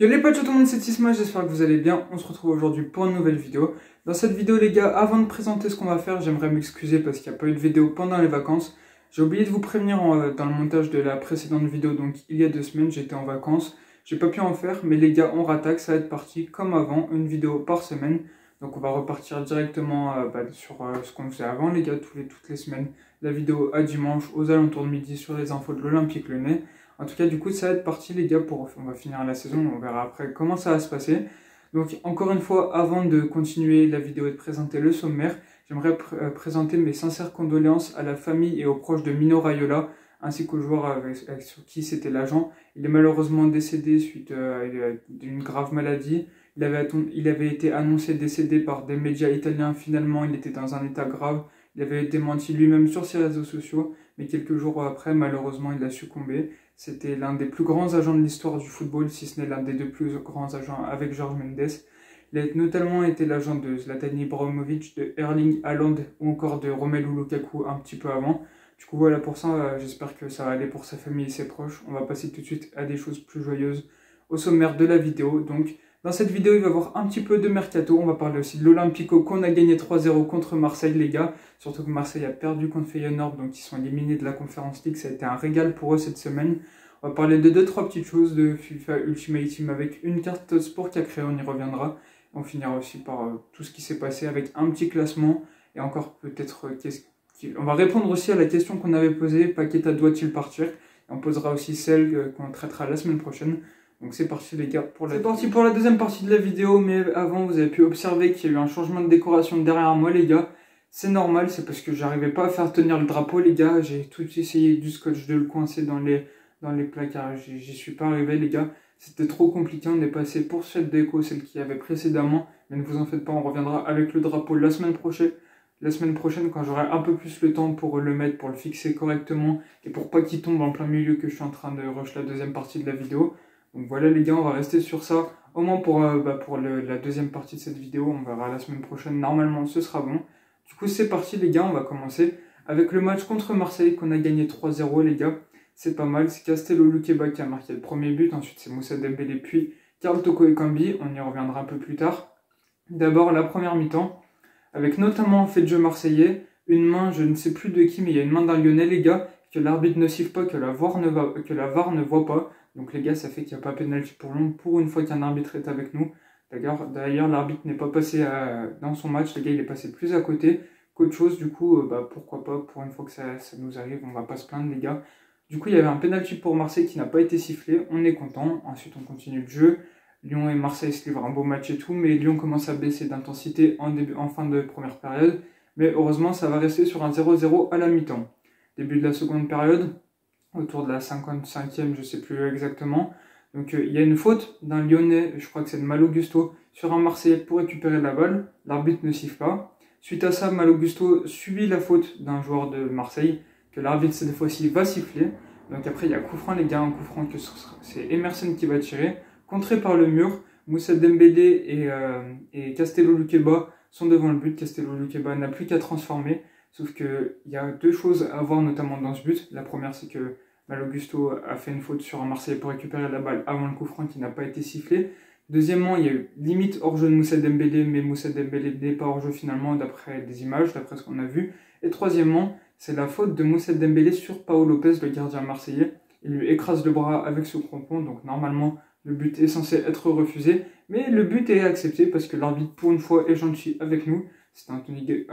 Yo les potes, tout le monde, c'est Tisma, j'espère que vous allez bien. On se retrouve aujourd'hui pour une nouvelle vidéo. Dans cette vidéo les gars, avant de présenter ce qu'on va faire, j'aimerais m'excuser parce qu'il n'y a pas eu de vidéo pendant les vacances. J'ai oublié de vous prévenir dans le montage de la précédente vidéo, donc il y a 2 semaines, j'étais en vacances. J'ai pas pu en faire, mais les gars, on rattaque, ça va être parti comme avant, une vidéo par semaine. Donc on va repartir directement sur ce qu'on faisait avant les gars, toutes les semaines. La vidéo à dimanche, aux alentours de midi sur les infos de l'Olympique Lyonnais. En tout cas, du coup, ça va être parti, les gars, on va finir la saison, on verra après comment ça va se passer. Donc, encore une fois, avant de continuer la vidéo et de présenter le sommaire, j'aimerais présenter mes sincères condoléances à la famille et aux proches de Mino Raiola, ainsi qu'au joueur sur qui c'était l'agent. Il est malheureusement décédé suite à une grave maladie. Il avait été annoncé décédé par des médias italiens. Finalement, il était dans un état grave. Il avait démenti lui-même sur ses réseaux sociaux, mais quelques jours après, malheureusement, il a succombé. C'était l'un des plus grands agents de l'histoire du football, si ce n'est l'un des 2 plus grands agents avec Jorge Mendes. Il a notamment été l'agent de Zlatan Ibrahimovic, de Erling Haaland ou encore de Romelu Lukaku un petit peu avant. Du coup voilà, pour ça, j'espère que ça va aller pour sa famille et ses proches. On va passer tout de suite à des choses plus joyeuses au sommaire de la vidéo. Donc dans cette vidéo, il va y avoir un petit peu de mercato. On va parler aussi de l'Olympico qu'on a gagné 3-0 contre Marseille, les gars. Surtout que Marseille a perdu contre Feyenoord, donc ils sont éliminés de la Conference League. Ça a été un régal pour eux cette semaine. On va parler de 2-3 petites choses de FIFA Ultimate Team avec une carte sport qui a créé, on y reviendra. On finira aussi par tout ce qui s'est passé avec un petit classement. Et encore peut-être, on va répondre aussi à la question qu'on avait posée, Paqueta doit-il partir? Et on posera aussi celle qu'on traitera la semaine prochaine. Donc c'est parti les gars, c'est parti pour la deuxième partie de la vidéo, mais avant vous avez pu observer qu'il y a eu un changement de décoration derrière moi les gars. C'est normal, c'est parce que j'arrivais pas à faire tenir le drapeau les gars, j'ai tout essayé du scotch de le coincer dans les placards, j'y suis pas arrivé les gars. C'était trop compliqué, on est passé pour cette déco, celle qu'il y avait précédemment, mais ne vous en faites pas, on reviendra avec le drapeau la semaine prochaine. La semaine prochaine, quand j'aurai un peu plus le temps pour le mettre, pour le fixer correctement, et pour pas qu'il tombe en plein milieu que je suis en train de rush la deuxième partie de la vidéo. Donc voilà les gars, on va rester sur ça, au moins pour la deuxième partie de cette vidéo, on verra la semaine prochaine, normalement ce sera bon. Du coup c'est parti les gars, on va commencer avec le match contre Marseille qu'on a gagné 3-0 les gars. C'est pas mal, c'est Castello Luqueba qui a marqué le premier but, ensuite c'est Moussa Dembélé puis Karl Toko Ekambi, on y reviendra un peu plus tard. D'abord la première mi-temps, avec notamment fait de jeu marseillais, une main, je ne sais plus de qui, mais il y a une main d'un Lyonnais les gars, que l'arbitre ne siffle pas, que la VAR ne voit pas. Donc les gars, ça fait qu'il n'y a pas pénalty pour Lyon, pour une fois qu'un arbitre est avec nous. D'ailleurs, l'arbitre n'est pas passé dans son match, les gars, il est passé plus à côté qu'autre chose. Du coup, pourquoi pas, pour une fois que ça nous arrive, on va pas se plaindre les gars. Du coup, il y avait un pénalty pour Marseille qui n'a pas été sifflé, on est content. Ensuite, on continue le jeu. Lyon et Marseille se livrent un beau match et tout, mais Lyon commence à baisser d'intensité en fin de première période. Mais heureusement, ça va rester sur un 0-0 à la mi-temps. Début de la seconde période, autour de la 55e, je sais plus exactement. Donc il y a une faute d'un Lyonnais, je crois que c'est de Malo Gusto, sur un Marseillais pour récupérer la balle. L'arbitre ne siffle pas. Suite à ça, Malo Gusto subit la faute d'un joueur de Marseille, que l'arbitre cette fois-ci va siffler. Donc après, il y a coup franc les gars, un coup franc que c'est Emerson qui va tirer. Contré par le mur, Moussa Dembélé et Castello Luqueba sont devant le but. Castello Luqueba n'a plus qu'à transformer. Sauf qu'il y a 2 choses à voir notamment dans ce but. La première, c'est que Malo Gusto a fait une faute sur un Marseillais pour récupérer la balle avant le coup franc qui n'a pas été sifflé. Deuxièmement, il y a eu limite hors-jeu de Moussa Dembélé, mais Moussa Dembélé n'est pas hors-jeu finalement d'après des images, d'après ce qu'on a vu. Et troisièmement, c'est la faute de Moussa Dembélé sur Pau Lopez, le gardien marseillais. Il lui écrase le bras avec ce crampon, donc normalement le but est censé être refusé. Mais le but est accepté parce que l'arbitre pour une fois est gentil avec nous. C'était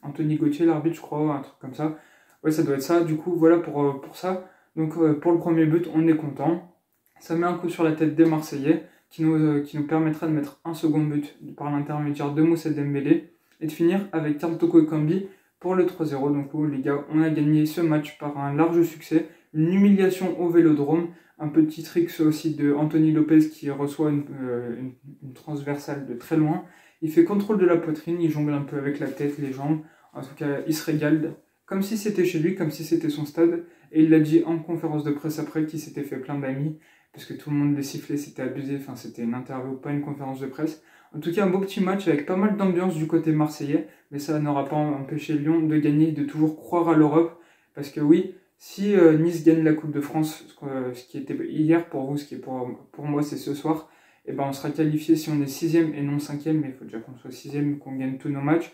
Anthony Gauthier, l'arbitre, je crois, un truc comme ça. Ouais, ça doit être ça. Du coup, voilà pour ça. Donc, pour le premier but, on est content. Ça met un coup sur la tête des Marseillais qui nous permettra de mettre un second but par l'intermédiaire de Moussa Dembélé et de finir avec Karl Toko Ekambi pour le 3-0. Donc, les gars, on a gagné ce match par un large succès. Une humiliation au Vélodrome. Un petit trick aussi de Anthony Lopez qui reçoit une transversale de très loin. Il fait contrôle de la poitrine, il jongle un peu avec la tête, les jambes. En tout cas, il se régale comme si c'était chez lui, comme si c'était son stade. Et il l'a dit en conférence de presse après qu'il s'était fait plein d'amis. Parce que tout le monde les sifflait, c'était abusé. Enfin, c'était une interview, pas une conférence de presse. En tout cas, un beau petit match avec pas mal d'ambiance du côté marseillais. Mais ça n'aura pas empêché Lyon de gagner, de toujours croire à l'Europe. Parce que oui, Si Nice gagne la Coupe de France, ce qui était hier pour vous, ce qui est pour moi c'est ce soir, et ben on sera qualifié si on est 6ème et non 5ème, mais il faut déjà qu'on soit 6ème, qu'on gagne tous nos matchs.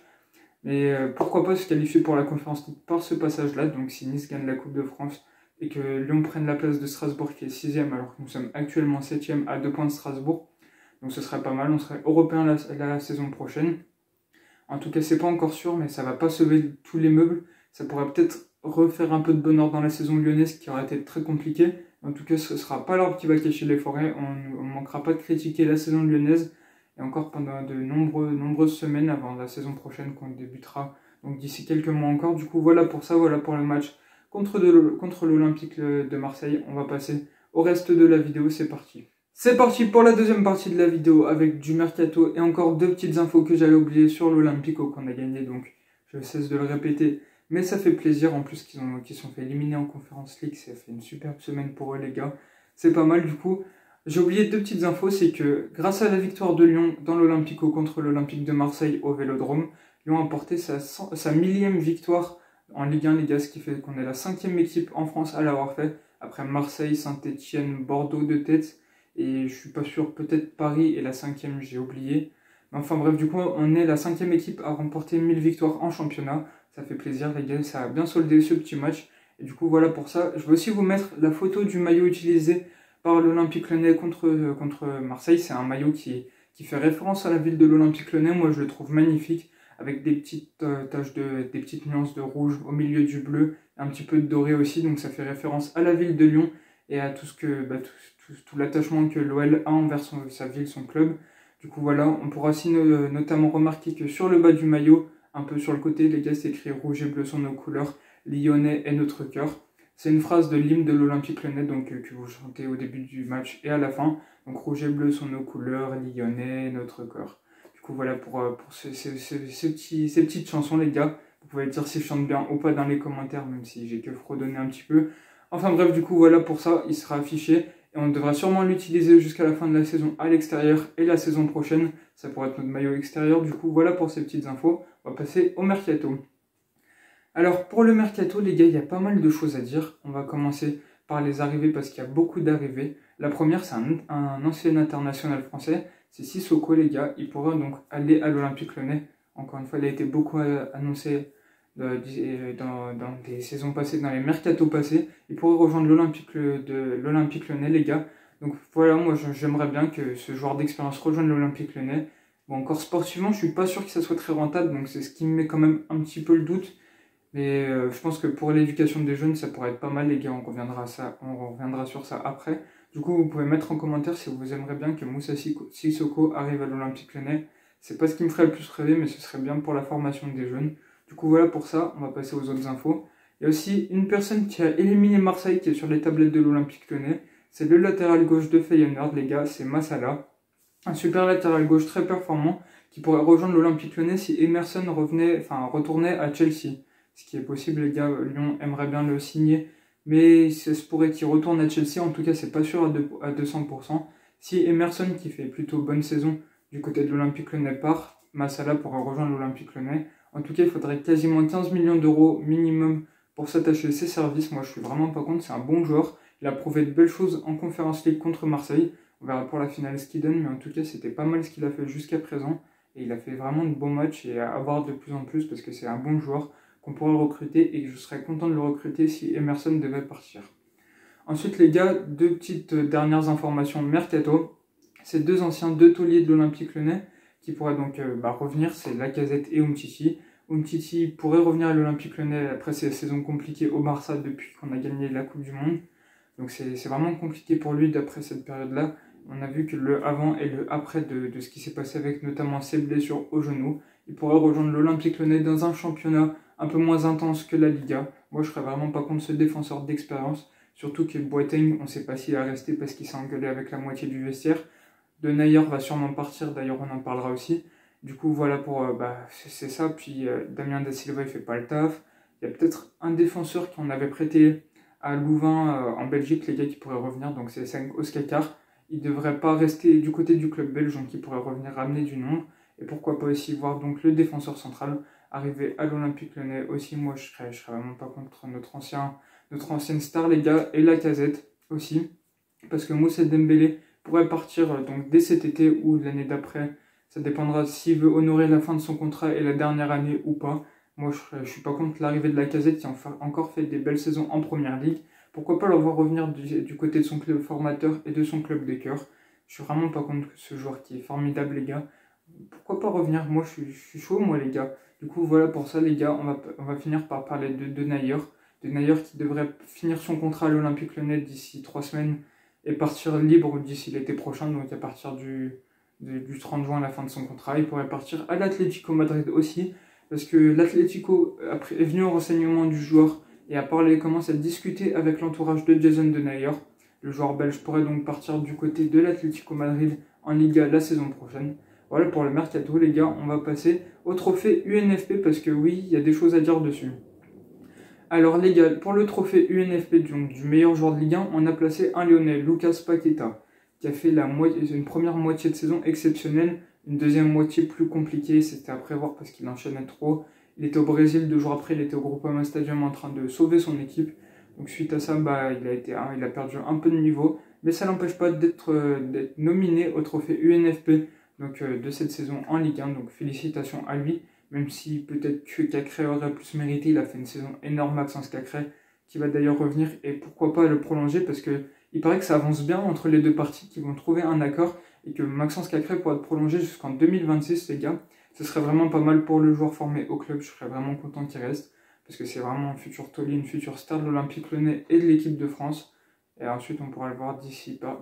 Mais pourquoi pas se qualifier pour la Conference League par ce passage-là, donc si Nice gagne la Coupe de France et que Lyon prenne la place de Strasbourg qui est 6ème alors que nous sommes actuellement 7ème à 2 points de Strasbourg, donc ce serait pas mal, on serait européen la saison prochaine. En tout cas c'est pas encore sûr, mais ça va pas sauver tous les meubles, ça pourrait peut-être refaire un peu de bonheur dans la saison lyonnaise qui aurait été très compliquée. En tout cas, ce ne sera pas l'arbre qui va cacher les forêts. On ne manquera pas de critiquer la saison lyonnaise et encore pendant de nombreuses semaines avant la saison prochaine qu'on débutera. Donc d'ici quelques mois encore. Du coup, voilà pour ça, voilà pour le match contre l'Olympique de Marseille. On va passer au reste de la vidéo. C'est parti. C'est parti pour la deuxième partie de la vidéo avec du mercato et encore deux petites infos que j'allais oublier sur l'Olympico qu'on a gagné. Donc je cesse de le répéter. Mais ça fait plaisir, en plus qu'ils sont fait éliminer en Conference League, ça fait une superbe semaine pour eux les gars. C'est pas mal du coup. J'ai oublié deux petites infos, c'est que grâce à la victoire de Lyon dans l'Olympico contre l'Olympique de Marseille au Vélodrome, Lyon a porté sa 1000e victoire en Ligue 1 les gars, ce qui fait qu'on est la 5e équipe en France à l'avoir fait, après Marseille, Saint-Etienne, Bordeaux de tête, et je suis pas sûr, peut-être Paris est la 5e, j'ai oublié. Mais enfin bref, du coup on est la 5e équipe à remporter 1000 victoires en championnat. Ça fait plaisir les gars, ça a bien soldé ce petit match. Et du coup voilà pour ça. Je vais aussi vous mettre la photo du maillot utilisé par l'Olympique Lyonnais contre Marseille. C'est un maillot qui fait référence à la ville de l'Olympique Lyonnais. Moi je le trouve magnifique, avec des petites des petites nuances de rouge au milieu du bleu, un petit peu de doré aussi. Donc ça fait référence à la ville de Lyon et à tout l'attachement que l'OL a envers sa ville, son club. Du coup voilà, on pourra aussi notamment remarquer que sur le bas du maillot, un peu sur le côté, les gars, c'est écrit « Rouge et bleu sont nos couleurs, Lyonnais est notre cœur ». C'est une phrase de l'hymne de l'Olympique Lyonnais donc, que vous chantez au début du match et à la fin. Donc « Rouge et bleu sont nos couleurs, Lyonnais est notre cœur ». Du coup, voilà pour ces petites chansons, les gars. Vous pouvez dire si je chante bien ou pas dans les commentaires, même si j'ai que fredonné un petit peu. Enfin bref, du coup, voilà pour ça, il sera affiché. Et on devra sûrement l'utiliser jusqu'à la fin de la saison à l'extérieur et la saison prochaine. Ça pourrait être notre maillot extérieur. Du coup, voilà pour ces petites infos. On va passer au mercato. Alors, pour le mercato, les gars, il y a pas mal de choses à dire. On va commencer par les arrivées parce qu'il y a beaucoup d'arrivées. La première, c'est un ancien international français. C'est Sissoko, les gars. Il pourrait donc aller à l'Olympique Lyonnais. Encore une fois, il a été beaucoup annoncé dans des saisons passées, dans les mercatos passés. Il pourrait rejoindre l'Olympique Lyonnais, les gars. Donc voilà, moi j'aimerais bien que ce joueur d'expérience rejoigne l'Olympique Lyonnais. Bon, encore sportivement, je suis pas sûr que ça soit très rentable, donc c'est ce qui me met quand même un petit peu le doute. Mais je pense que pour l'éducation des jeunes, ça pourrait être pas mal, les gars. On reviendra sur ça après. Du coup, vous pouvez mettre en commentaire si vous aimeriez bien que Moussa Sissoko arrive à l'Olympique Lyonnais. C'est pas ce qui me ferait le plus rêver, mais ce serait bien pour la formation des jeunes. Du coup, voilà pour ça. On va passer aux autres infos. Il y a aussi une personne qui a éliminé Marseille qui est sur les tablettes de l'Olympique Lyonnais. C'est le latéral gauche de Feyenoord, les gars. C'est Massala. Un super latéral gauche très performant qui pourrait rejoindre l'Olympique Lyonnais si Emerson retournait à Chelsea. Ce qui est possible, les gars. Lyon aimerait bien le signer, mais ça se pourrait qu'il retourne à Chelsea. En tout cas, c'est pas sûr à 200%. Si Emerson, qui fait plutôt bonne saison du côté de l'Olympique Lyonnais, part, Massala pourra rejoindre l'Olympique Lyonnais. En tout cas, il faudrait quasiment 15 millions d'euros minimum pour s'attacher ses services. Moi, je suis vraiment pas contre. C'est un bon joueur. Il a prouvé de belles choses en Conference League contre Marseille. On verra pour la finale ce qu'il donne, mais en tout cas, c'était pas mal ce qu'il a fait jusqu'à présent. Et il a fait vraiment de bons matchs et à avoir de plus en plus parce que c'est un bon joueur qu'on pourrait recruter et que je serais content de le recruter si Emerson devait partir. Ensuite, les gars, deux petites dernières informations mercato. C'est deux tauliers de l'Olympique Lyonnais qui pourraient donc revenir, c'est Lacazette et Umtiti. Umtiti pourrait revenir à l'Olympique Lyonnais après ces saisons compliquées au Barça depuis qu'on a gagné la Coupe du Monde. Donc c'est vraiment compliqué pour lui d'après cette période-là. On a vu que le avant et le après de ce qui s'est passé avec notamment ses blessures au genou. Il pourrait rejoindre l'Olympique Lyonnais dans un championnat un peu moins intense que la Liga. Moi, je serais vraiment pas contre ce défenseur d'expérience. Surtout que Boateng, on ne sait pas s'il va rester parce qu'il s'est engueulé avec la moitié du vestiaire. De Nayer va sûrement partir, d'ailleurs on en parlera aussi. Du coup, voilà pour c'est ça. Puis Damien Da Silva, il fait pas le taf. Il y a peut-être un défenseur qu'on avait prêté à Louvain en Belgique, les gars, qui pourraient revenir. Donc c'est Cenk Oskakar. Il ne devrait pas rester du côté du club belge, donc il pourrait revenir ramener du nombre. Et pourquoi pas aussi voir donc le défenseur central arriver à l'Olympique Lyonnais aussi. Moi, je serais vraiment pas contre notre ancien notre ancienne star, les gars, et Lacazette aussi. Parce que Moussa Dembélé pourrait partir donc dès cet été ou l'année d'après. Ça dépendra s'il veut honorer la fin de son contrat et la dernière année ou pas. Moi, je suis pas contre l'arrivée de Lacazette qui a encore fait des belles saisons en première ligue. Pourquoi pas le voir revenir du côté de son club formateur et de son club de cœur. Je suis vraiment pas contre ce joueur qui est formidable, les gars. Pourquoi pas revenir? Moi, je suis chaud, moi, les gars. Du coup, voilà pour ça, les gars. On va finir par parler de Nayer. De Nayer qui devrait finir son contrat à l'Olympique Lyonnais d'ici 3 semaines et partir libre d'ici l'été prochain. Donc, à partir du 30 juin, à la fin de son contrat. Il pourrait partir à l'Atlético Madrid aussi. Parce que l'Atlético est venu au renseignement du joueur et a parlé, commence à discuter avec l'entourage de Jason Denayer. Le joueur belge pourrait donc partir du côté de l'Atlético Madrid en Liga la saison prochaine. Voilà pour le mercato, les gars. On va passer au trophée UNFP parce que oui, il y a des choses à dire dessus. Alors les gars, pour le trophée UNFP donc, du meilleur joueur de Ligue 1, on a placé un Lyonnais, Lucas Paqueta, qui a fait une première moitié de saison exceptionnelle, une deuxième moitié plus compliquée, c'était à prévoir parce qu'il enchaînait trop. Il était au Brésil, 2 jours après, il était au Groupama Stadium en train de sauver son équipe. Donc suite à ça, il a perdu un peu de niveau, mais ça n'empêche pas d'être nominé au trophée UNFP de cette saison en Ligue 1. Donc félicitations à lui, même si peut-être que Cacré aurait plus mérité. Il a fait une saison énorme, Maxence Cacré, qui va d'ailleurs revenir, et pourquoi pas le prolonger, parce que il paraît que ça avance bien entre les deux parties, qui vont trouver un accord, et que Maxence Cacré pourra être prolongé jusqu'en 2026, les gars. Ce serait vraiment pas mal pour le joueur formé au club, je serais vraiment content qu'il reste, parce que c'est vraiment un futur taulier, une future star de l'Olympique Lyonnais et de l'équipe de France. Et ensuite, on pourra le voir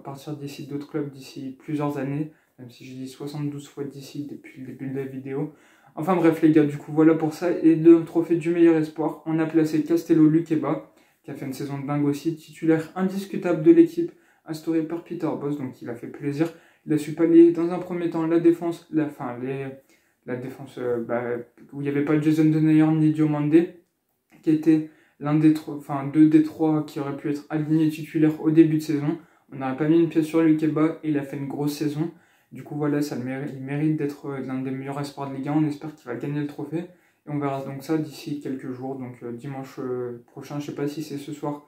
partir d'ici d'autres clubs d'ici plusieurs années, même si j'ai dit 72 fois d'ici depuis le début de la vidéo. Enfin bref, les gars, du coup, voilà pour ça. Et le trophée du meilleur espoir, on a placé Castello Luqueba, qui a fait une saison de dingue aussi, titulaire indiscutable de l'équipe, instauré par Peter Bosz, donc il a fait plaisir. Il a su pallier dans un premier temps la défense, la défense où il n'y avait pas Jason Denayer ni Diomande, qui était deux des trois qui auraient pu être alignés titulaires au début de saison. On n'aurait pas mis une pièce sur Luqueba et il a fait une grosse saison. Du coup, voilà, il mérite d'être l'un des meilleurs espoirs de Ligue 1. On espère qu'il va gagner le trophée. Et on verra donc ça d'ici quelques jours. Donc dimanche prochain, je ne sais pas si c'est ce soir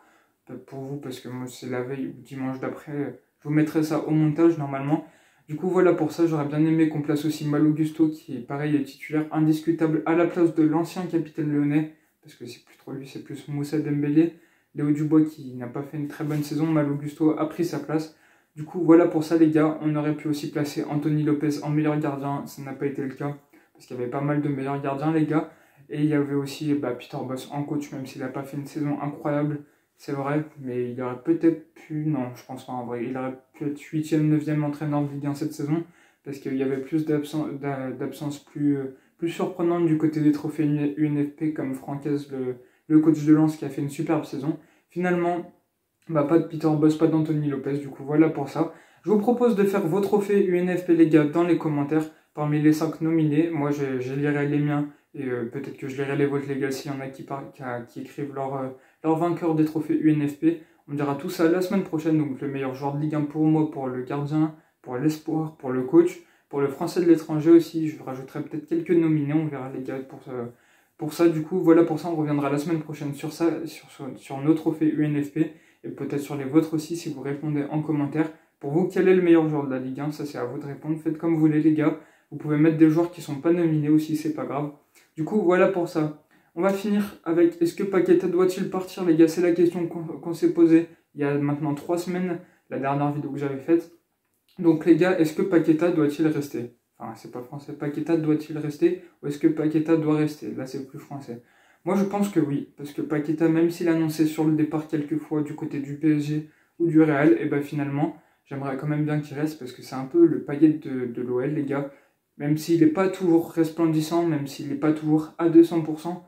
pour vous, parce que moi c'est la veille ou dimanche d'après. Je vous mettrai ça au montage normalement. Du coup, voilà pour ça. J'aurais bien aimé qu'on place aussi Malo Gusto, qui est pareil, est titulaire indiscutable à la place de l'ancien capitaine lyonnais. Parce que c'est plus trop lui, c'est plus Moussa Dembélé. Léo Dubois qui n'a pas fait une très bonne saison. Malo Gusto a pris sa place. Du coup, voilà pour ça, les gars. On aurait pu aussi placer Anthony Lopez en meilleur gardien. Ça n'a pas été le cas, parce qu'il y avait pas mal de meilleurs gardiens, les gars. Et il y avait aussi Peter Bosz en coach, même s'il n'a pas fait une saison incroyable, c'est vrai. Mais il aurait peut-être pu... Non, je pense pas en vrai. Il aurait pu être 8e, 9e entraîneur de Ligue 1 cette saison, parce qu'il y avait plus d'absences plus surprenantes du côté des trophées UNFP, comme Francaise, le coach de Lens, qui a fait une superbe saison. Finalement... pas de Peter Bosz, pas d'Anthony Lopez, du coup voilà pour ça. Je vous propose de faire vos trophées UNFP, les gars, dans les commentaires, parmi les 5 nominés. Moi je lirai les miens, et peut-être que je lirai les vôtres, les gars, s'il y en a qui écrivent leur vainqueur des trophées UNFP. On dira tout ça la semaine prochaine, donc le meilleur joueur de Ligue 1 pour moi, pour le gardien, pour l'espoir, pour le coach, pour le français de l'étranger aussi. Je rajouterai peut-être quelques nominés, on verra, les gars, pour ça. Du coup voilà pour ça, on reviendra la semaine prochaine sur ça, sur nos trophées UNFP. Et peut-être sur les vôtres aussi, si vous répondez en commentaire. Pour vous, quel est le meilleur joueur de la Ligue 1? Ça, c'est à vous de répondre. Faites comme vous voulez, les gars. Vous pouvez mettre des joueurs qui ne sont pas nominés aussi, c'est pas grave. Du coup, voilà pour ça. On va finir avec, est-ce que Paqueta doit-il partir, les gars? C'est la question qu'on s'est posée il y a maintenant 3 semaines, la dernière vidéo que j'avais faite. Donc, les gars, est-ce que Paqueta doit-il rester? Enfin, c'est pas français. Paqueta doit-il rester? Ou est-ce que Paqueta doit rester? Là, c'est plus français. Moi, je pense que oui, parce que Paqueta, même s'il annonçait sur le départ quelques fois du côté du PSG ou du Real, et ben finalement, j'aimerais quand même bien qu'il reste, parce que c'est un peu le Payet de l'OL, les gars. Même s'il n'est pas toujours resplendissant, même s'il n'est pas toujours à 200%,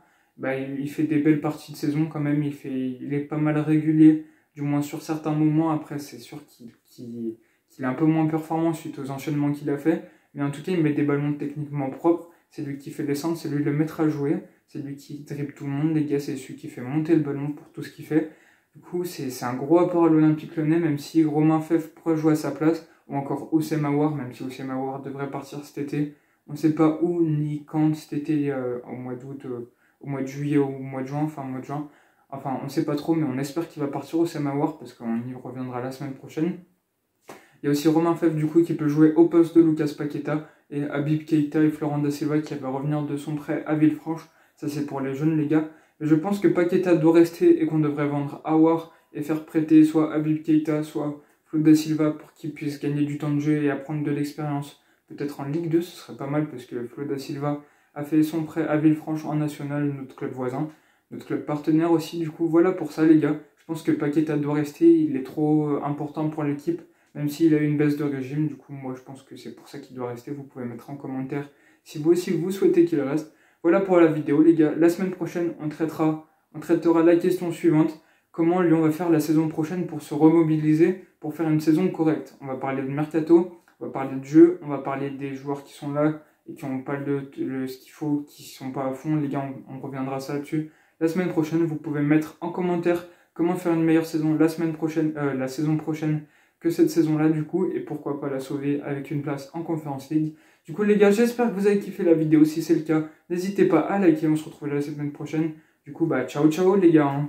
il fait des belles parties de saison quand même, il est pas mal régulier, du moins sur certains moments. Après, c'est sûr qu'il est un peu moins performant suite aux enchaînements qu'il a fait, mais en tout cas, il met des ballons techniquement propres, c'est lui qui fait descendre, c'est lui le maître à jouer. C'est lui qui dribble tout le monde, les gars, c'est celui qui fait monter le ballon pour tout ce qu'il fait. Du coup, c'est un gros apport à l'Olympique Lyonnais, même si Romain Fèvre pourrait jouer à sa place, ou encore Oussem Aouar, même si Oussem Aouar devrait partir cet été. On ne sait pas où ni quand cet été, au mois d'août, au mois de juillet ou au mois de juin, fin mois de juin. Enfin, on ne sait pas trop, mais on espère qu'il va partir au Samawar parce qu'on y reviendra la semaine prochaine. Il y a aussi Romain Fèvre du coup qui peut jouer au poste de Lucas Paqueta et Habib Keita et Florent Da Silva qui va revenir de son prêt à Villefranche. Ça c'est pour les jeunes les gars. Mais je pense que Paqueta doit rester et qu'on devrait vendre Aouar et faire prêter soit Habib Keita soit Flo Da Silva pour qu'il puisse gagner du temps de jeu et apprendre de l'expérience. Peut-être en Ligue 2, ce serait pas mal parce que Flo Da Silva a fait son prêt à Villefranche en national, notre club voisin, notre club partenaire aussi. Du coup voilà pour ça les gars. Je pense que Paqueta doit rester, il est trop important pour l'équipe. Même s'il a eu une baisse de régime, du coup, moi je pense que c'est pour ça qu'il doit rester. Vous pouvez mettre en commentaire si vous aussi vous souhaitez qu'il reste. Voilà pour la vidéo, les gars. La semaine prochaine, on traitera la question suivante. Comment Lyon va faire la saison prochaine pour se remobiliser, pour faire une saison correcte? On va parler de mercato, on va parler de jeu, on va parler des joueurs qui sont là et qui n'ont pas ce qu'il faut, qui ne sont pas à fond. Les gars, on reviendra ça là-dessus. La semaine prochaine, vous pouvez mettre en commentaire comment faire une meilleure saison la saison prochaine que cette saison-là du coup, et pourquoi pas la sauver avec une place en Conference League. Du coup les gars, j'espère que vous avez kiffé la vidéo. Si c'est le cas, n'hésitez pas à liker, on se retrouve la semaine prochaine. Du coup, bah ciao ciao les gars.